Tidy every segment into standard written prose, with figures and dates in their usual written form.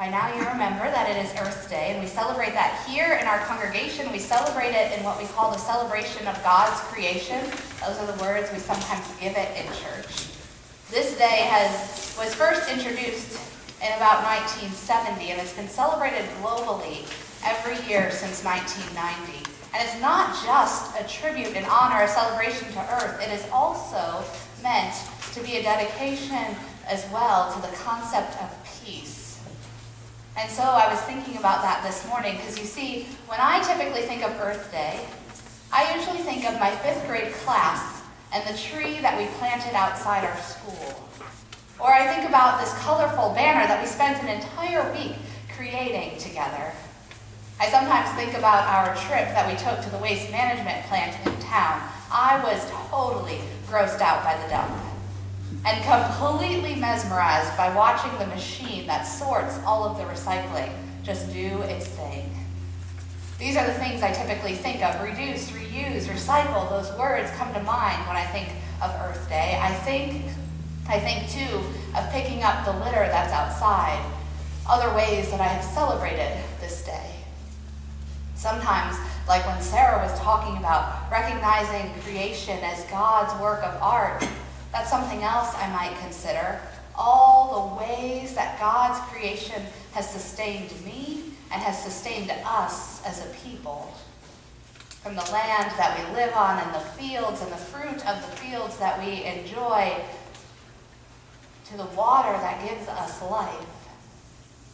By now you remember that it is Earth Day, and we celebrate that here in our congregation. We celebrate it in what we call the celebration of God's creation. Those are the words we sometimes give it in church. This day was first introduced in about 1970, and it's been celebrated globally every year since 1990. And it's not just a tribute and honor, a celebration to Earth. It is also meant to be a dedication as well to the concept of peace. And so I was thinking about that this morning, because you see, when I typically think of Earth Day, I usually think of my 5th grade class and the tree that we planted outside our school. Or I think about this colorful banner that we spent an entire week creating together. I sometimes think about our trip that we took to the waste management plant in town. I was totally grossed out by the dump and completely mesmerized by watching the machine that sorts all of the recycling just do its thing. These are the things I typically think of: reduce, reuse, recycle. Those words come to mind when I think of Earth Day. I think too of picking up the litter that's outside, other ways that I have celebrated this day. Sometimes, like when Sarah was talking about recognizing creation as God's work of art, that's something else I might consider. All the ways that God's creation has sustained me and has sustained us as a people. From the land that we live on and the fields and the fruit of the fields that we enjoy, to the water that gives us life.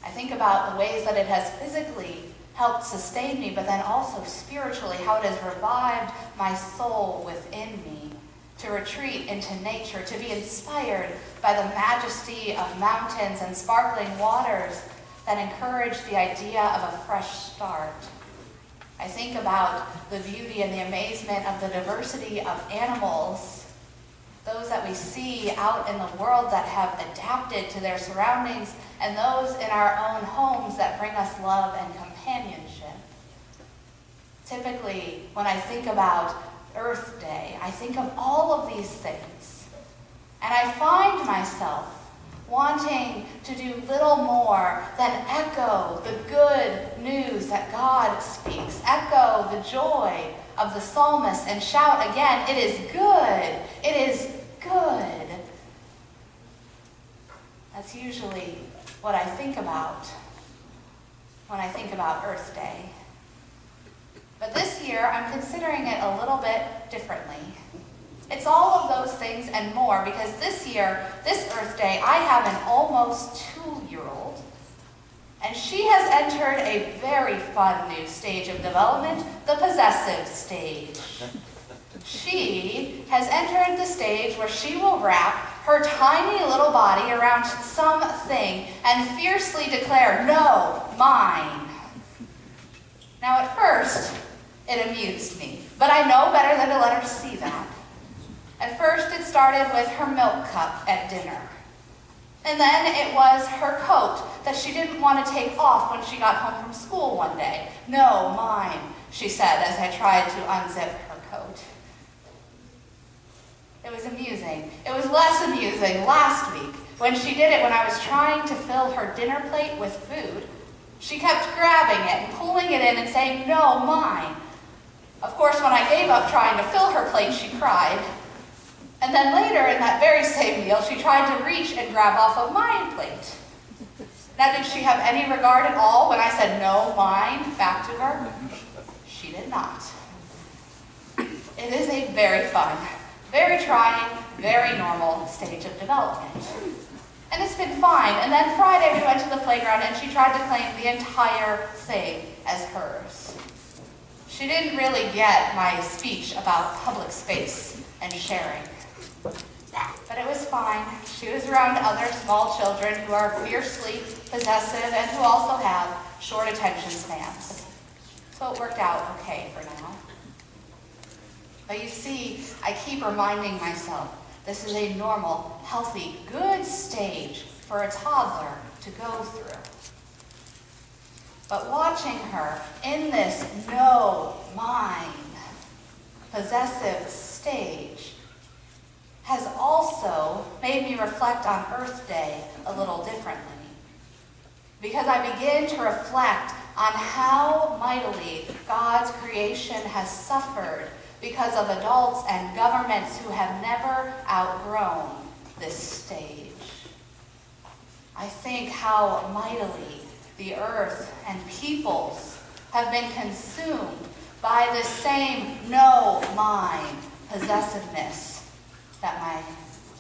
I think about the ways that it has physically helped sustain me, but then also spiritually, how it has revived my soul within me. To retreat into nature, to be inspired by the majesty of mountains and sparkling waters that encourage the idea of a fresh start. I think about the beauty and the amazement of the diversity of animals, those that we see out in the world that have adapted to their surroundings, and those in our own homes that bring us love and companionship. Typically, when I think about Earth Day, I think of all of these things, and I find myself wanting to do little more than echo the good news that God speaks, echo the joy of the psalmist, and shout again, "It is good, it is good." That's usually what I think about when I think about Earth Day. But this year, I'm considering it a little bit differently. It's all of those things and more, because this year, this Earth Day, I have an almost 2-year-old, and she has entered a very fun new stage of development, the possessive stage. She has entered the stage where she will wrap her tiny little body around something and fiercely declare, "No, mine." Now at first, it amused me, but I know better than to let her see that. At first, it started with her milk cup at dinner. And then it was her coat that she didn't want to take off when she got home from school one day. "No, mine," she said as I tried to unzip her coat. It was amusing. It was less amusing last week when she did it when I was trying to fill her dinner plate with food. She kept grabbing it and pulling it in and saying, "No, mine." Of course, when I gave up trying to fill her plate, she cried. And then later in that very same meal, she tried to reach and grab off of my plate. Now, did she have any regard at all when I said, "No, mine," back to her? She did not. It is a very fun, very trying, very normal stage of development. And it's been fine. And then Friday we went to the playground and she tried to claim the entire thing as hers. She didn't really get my speech about public space and sharing. But it was fine. She was around other small children who are fiercely possessive and who also have short attention spans. So it worked out okay for now. But you see, I keep reminding myself, this is a normal, healthy, good stage for a toddler to go through. But watching her in this "no, mine" possessive stage has also made me reflect on Earth Day a little differently. because I begin to reflect on how mightily God's creation has suffered because of adults and governments who have never outgrown this stage. I think how mightily the earth and peoples have been consumed by this same no mine possessiveness that my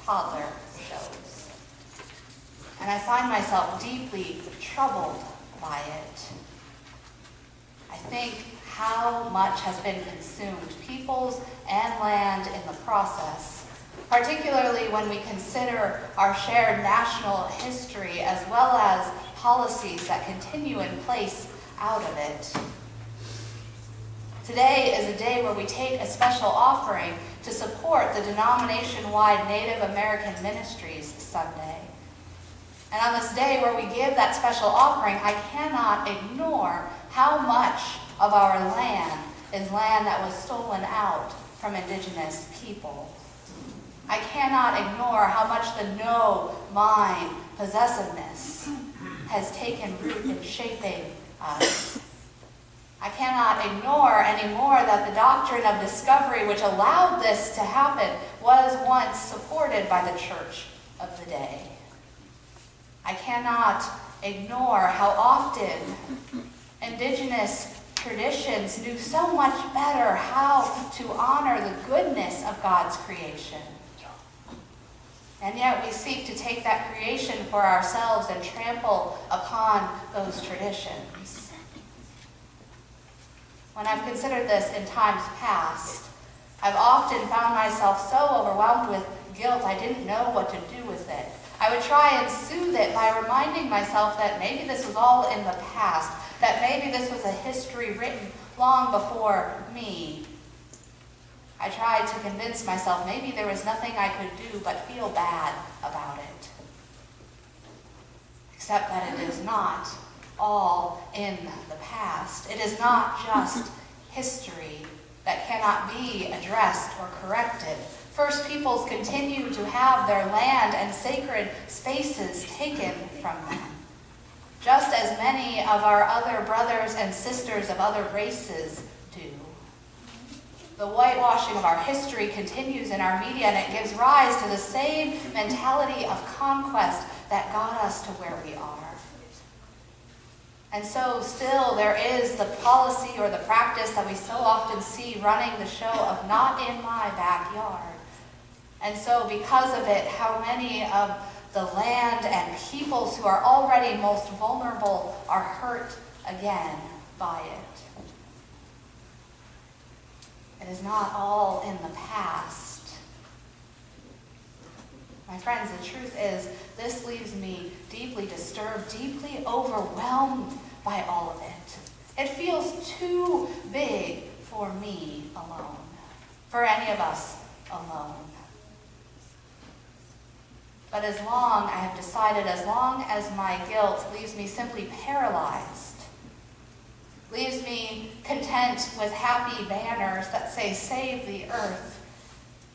toddler shows. And I find myself deeply troubled by it. I think how much has been consumed, peoples and land in the process, particularly when we consider our shared national history as well as policies that continue in place out of it. Today is a day where we take a special offering to support the denomination-wide Native American Ministries Sunday. And on this day where we give that special offering, I cannot ignore how much of our land is land that was stolen out from indigenous people. I cannot ignore how much the no mine possessiveness has taken root in shaping us. I cannot ignore anymore that the doctrine of discovery, which allowed this to happen, was once supported by the church of the day. I cannot ignore how often indigenous traditions knew so much better how to honor the goodness of God's creation. And yet we seek to take that creation for ourselves and trample upon those traditions. When I've considered this in times past, I've often found myself so overwhelmed with guilt I didn't know what to do with it. I would try and soothe it by reminding myself that maybe this was all in the past, that maybe this was a history written long before me. I tried to convince myself maybe there was nothing I could do but feel bad about it. Except that it is not all in the past. It is not just history that cannot be addressed or corrected. First Peoples continue to have their land and sacred spaces taken from them, just as many of our other brothers and sisters of other races do. The whitewashing of our history continues in our media, and it gives rise to the same mentality of conquest that got us to where we are. And so still there is the policy or the practice that we so often see running the show of not in my backyard. And so because of it, how many of the land and peoples who are already most vulnerable are hurt again by it. It is not all in the past. My friends, the truth is, this leaves me deeply disturbed, deeply overwhelmed by all of it. It feels too big for me alone, for any of us alone. But as long as my guilt leaves me simply paralyzed, leaves me content with happy banners that say, "Save the earth,"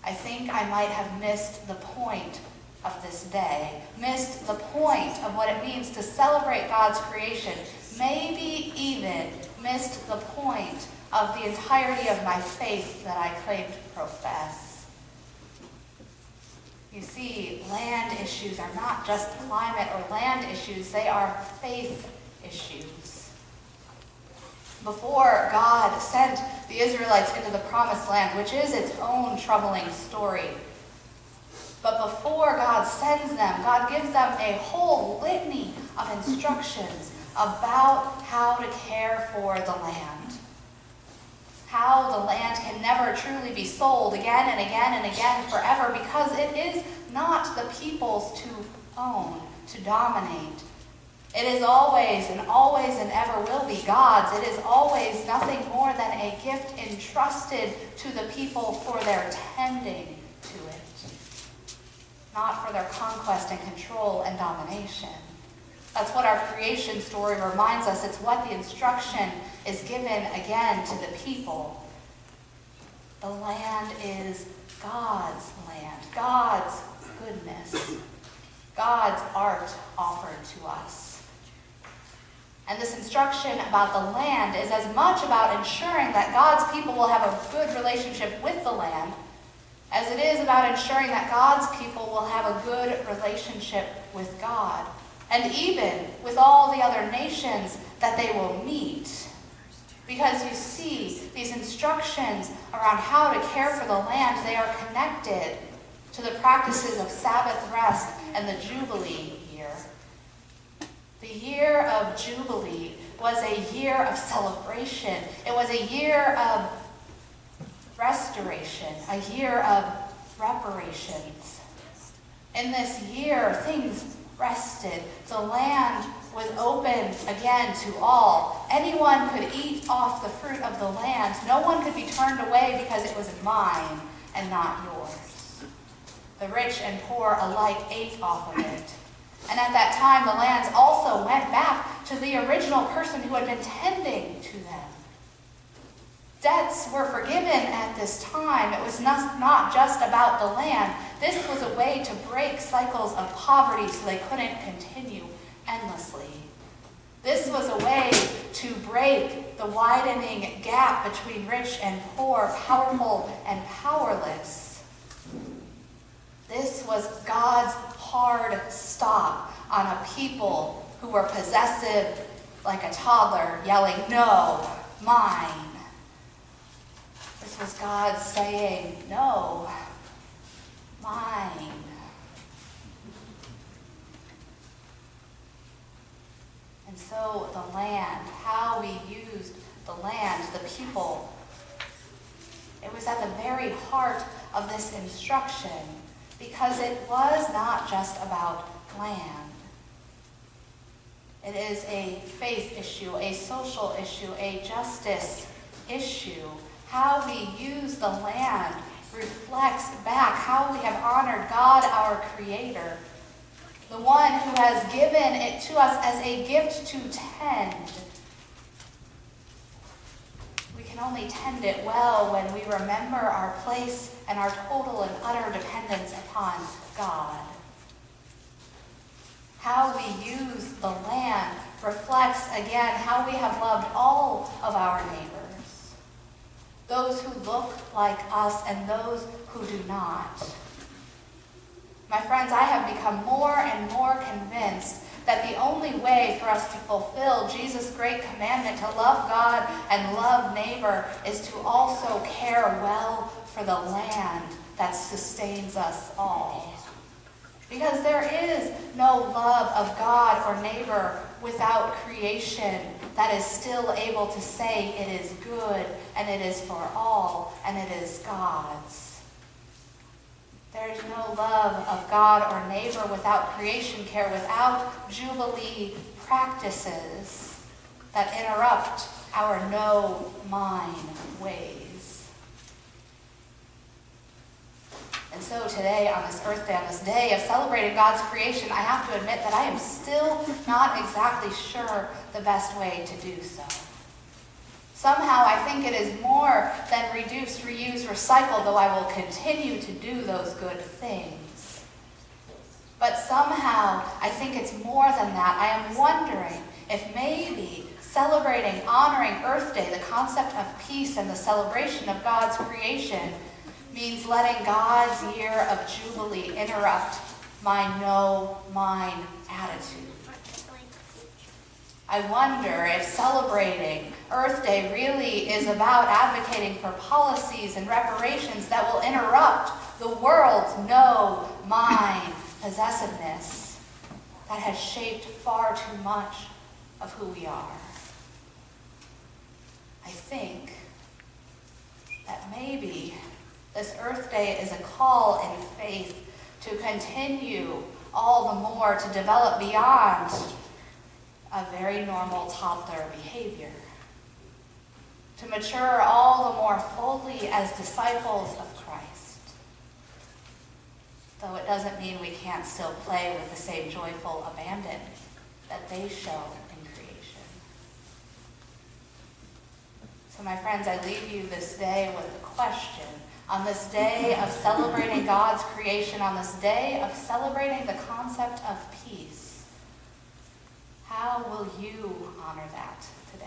I think I might have missed the point of this day, missed the point of what it means to celebrate God's creation, maybe even missed the point of the entirety of my faith that I claim to profess. You see, land issues are not just climate or land issues, they are faith issues. Before God sent the Israelites into the promised land, which is its own troubling story, but before God sends them, God gives them a whole litany of instructions about how to care for the land. How the land can never truly be sold again and again and again forever, because it is not the people's to own, to dominate. It is always and ever will be God's. It is always nothing more than a gift entrusted to the people for their tending to it, not for their conquest and control and domination. That's what our creation story reminds us. It's what the instruction is given again to the people. The land is God's land, God's goodness, God's art offered to us. And this instruction about the land is as much about ensuring that God's people will have a good relationship with the land as it is about ensuring that God's people will have a good relationship with God, and even with all the other nations that they will meet. Because you see, these instructions around how to care for the land, they are connected to the practices of Sabbath rest and the Jubilee year. The year of Jubilee was a year of celebration. It was a year of restoration, a year of reparations. In this year, things rested. The land was open again to all. Anyone could eat off the fruit of the land. No one could be turned away because it was mine and not yours. The rich and poor alike ate off of it. And at that time, the lands also went back to the original person who had been tending to them. Debts were forgiven at this time. It was not just about the land. This was a way to break cycles of poverty so they couldn't continue endlessly. This was a way to break the widening gap between rich and poor, powerful and powerless. This was God's hard stop on a people who were possessive like a toddler yelling, "No, mine." This was God saying, "No, mine." And so the land, how we used the land, the people, it was at the very heart of this instruction because it was not just about land. It is a faith issue, a social issue, a justice issue. How we use the land reflects back how we have honored God, our Creator, the one who has given it to us as a gift to tend. We can only tend it well when we remember our place and our total and utter dependence upon God. How we use the land reflects again how we have loved all of our neighbors. Those who look like us and those who do not. My friends, I have become more and more convinced that the only way for us to fulfill Jesus' great commandment to love God and love neighbor is to also care well for the land that sustains us all. Because there is no love of God or neighbor without creation that is still able to say it is good and it is for all and it is God's. There is no love of God or neighbor without creation care, without Jubilee practices that interrupt our no-mine ways. And so today, on this Earth Day, on this day of celebrating God's creation, I have to admit that I am still not exactly sure the best way to do so. Somehow I think it is more than reduce, reuse, recycle, though I will continue to do those good things. But somehow I think it's more than that. I am wondering if maybe celebrating, honoring Earth Day, the concept of peace and the celebration of God's creation, means letting God's year of Jubilee interrupt my no-mine attitude. I wonder if celebrating Earth Day really is about advocating for policies and reparations that will interrupt the world's no-mine possessiveness that has shaped far too much of who we are. I think that maybe this Earth Day is a call in faith to continue all the more to develop beyond a very normal toddler behavior, to mature all the more fully as disciples of Christ. Though it doesn't mean we can't still play with the same joyful abandon that they show in creation. So my friends, I leave you this day with a question. On this day of celebrating God's creation, on this day of celebrating the concept of peace, how will will you honor that today?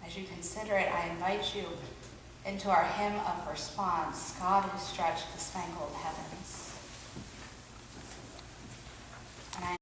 As you consider it, I invite you into our hymn of response, God who stretched the spangled heavens.